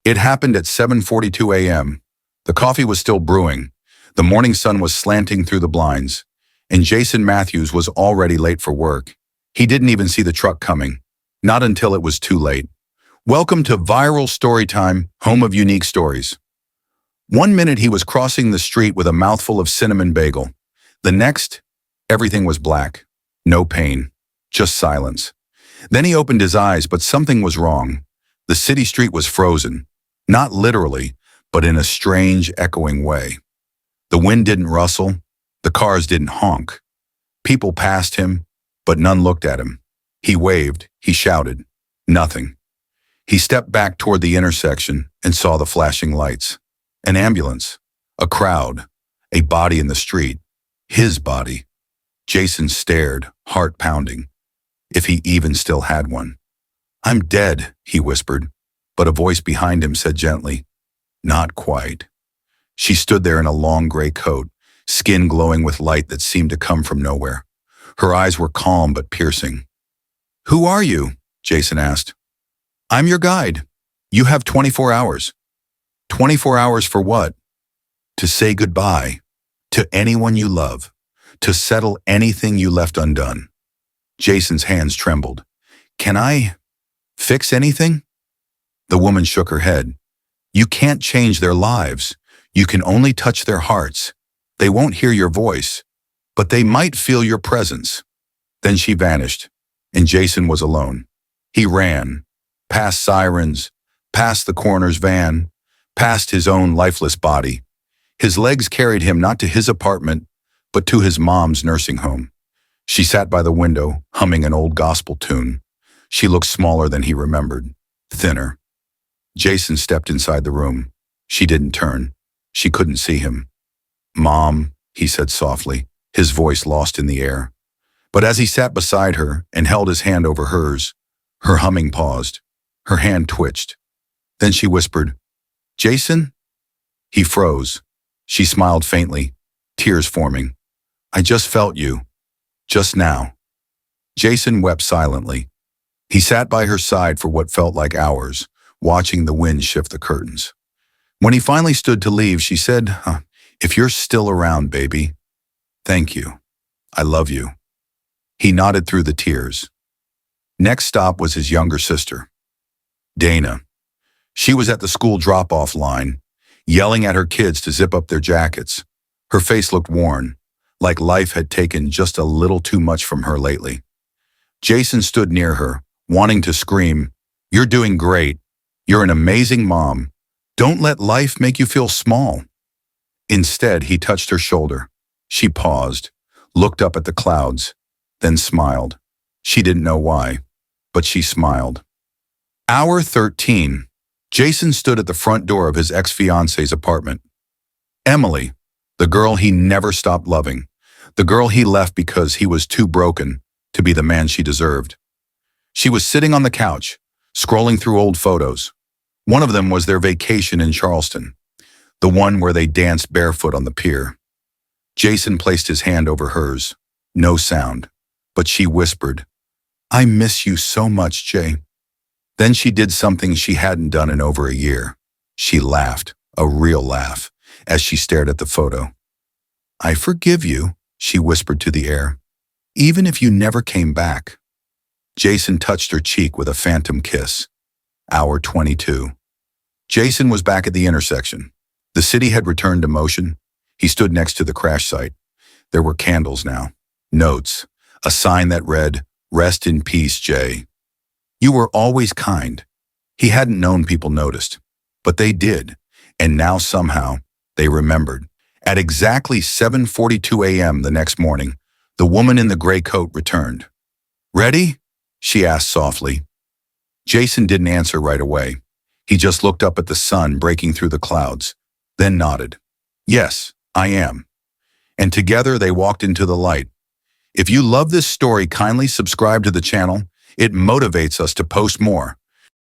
It happened at 7:42 a.m. The coffee was still brewing. The morning sun was slanting through the blinds, and Jason Matthews was already late for work. He didn't even see the truck coming. Not until it was too late. Welcome to Viral Storytime, home of unique stories. One minute he was crossing the street with a mouthful of cinnamon bagel. The next, everything was black. No pain, just silence. Then he opened his eyes, but something was wrong. The city street was frozen. Not literally, but in a strange, echoing way. The wind didn't rustle. The cars didn't honk. People passed him, but none looked at him. He waved, he shouted. Nothing. He stepped back toward the intersection and saw the flashing lights. An ambulance, a crowd, a body in the street. His body. Jason stared, heart pounding. If he even still had one. "I'm dead," he whispered, but a voice behind him said gently, "Not quite." She stood there in a long gray coat, skin glowing with light that seemed to come from nowhere. Her eyes were calm but piercing. "Who are you?" Jason asked. "I'm your guide. You have 24 hours. 24 hours for what? To say goodbye to anyone you love, to settle anything you left undone." Jason's hands trembled. "Can I fix anything?" The woman shook her head. "You can't change their lives. You can only touch their hearts. They won't hear your voice, but they might feel your presence." Then she vanished, and Jason was alone. He ran, past sirens, past the coroner's van, past his own lifeless body. His legs carried him not to his apartment, but to his mom's nursing home. She sat by the window, humming an old gospel tune. She looked smaller than he remembered, thinner. Jason stepped inside the room. She didn't turn. She couldn't see him. "Mom," he said softly, his voice lost in the air. But as he sat beside her and held his hand over hers, her humming paused. Her hand twitched. Then she whispered, "Jason?" He froze. She smiled faintly, tears forming. "I just felt you. Just now." Jason wept silently. He sat by her side for what felt like hours, watching the wind shift the curtains. When he finally stood to leave, she said, "If you're still around, baby, thank you. I love you." He nodded through the tears. Next stop was his younger sister, Dana. She was at the school drop-off line, yelling at her kids to zip up their jackets. Her face looked worn, like life had taken just a little too much from her lately. Jason stood near her, wanting to scream, "You're doing great. You're an amazing mom. Don't let life make you feel small." Instead, he touched her shoulder. She paused, looked up at the clouds, then smiled. She didn't know why, but she smiled. Hour 13. Jason stood at the front door of his ex-fiance's apartment. Emily, the girl he never stopped loving, the girl he left because he was too broken to be the man she deserved. She was sitting on the couch, scrolling through old photos. One of them was their vacation in Charleston, the one where they danced barefoot on the pier. Jason placed his hand over hers. No sound, but she whispered, "I miss you so much, Jay." Then she did something she hadn't done in over a year. She laughed, a real laugh, as she stared at the photo. "I forgive you," she whispered to the air, "even if you never came back." Jason touched her cheek with a phantom kiss. Hour 22. Jason was back at the intersection. The city had returned to motion. He stood next to the crash site. There were candles now, notes, a sign that read, "Rest in peace, Jay. You were always kind." He hadn't known people noticed, but they did, and now somehow they remembered. At exactly 7:42 a.m. the next morning, the woman in the gray coat returned. "Ready?" she asked softly. Jason didn't answer right away. He just looked up at the sun breaking through the clouds, then nodded. "Yes, I am." And together they walked into the light. If you love this story, kindly subscribe to the channel. It motivates us to post more.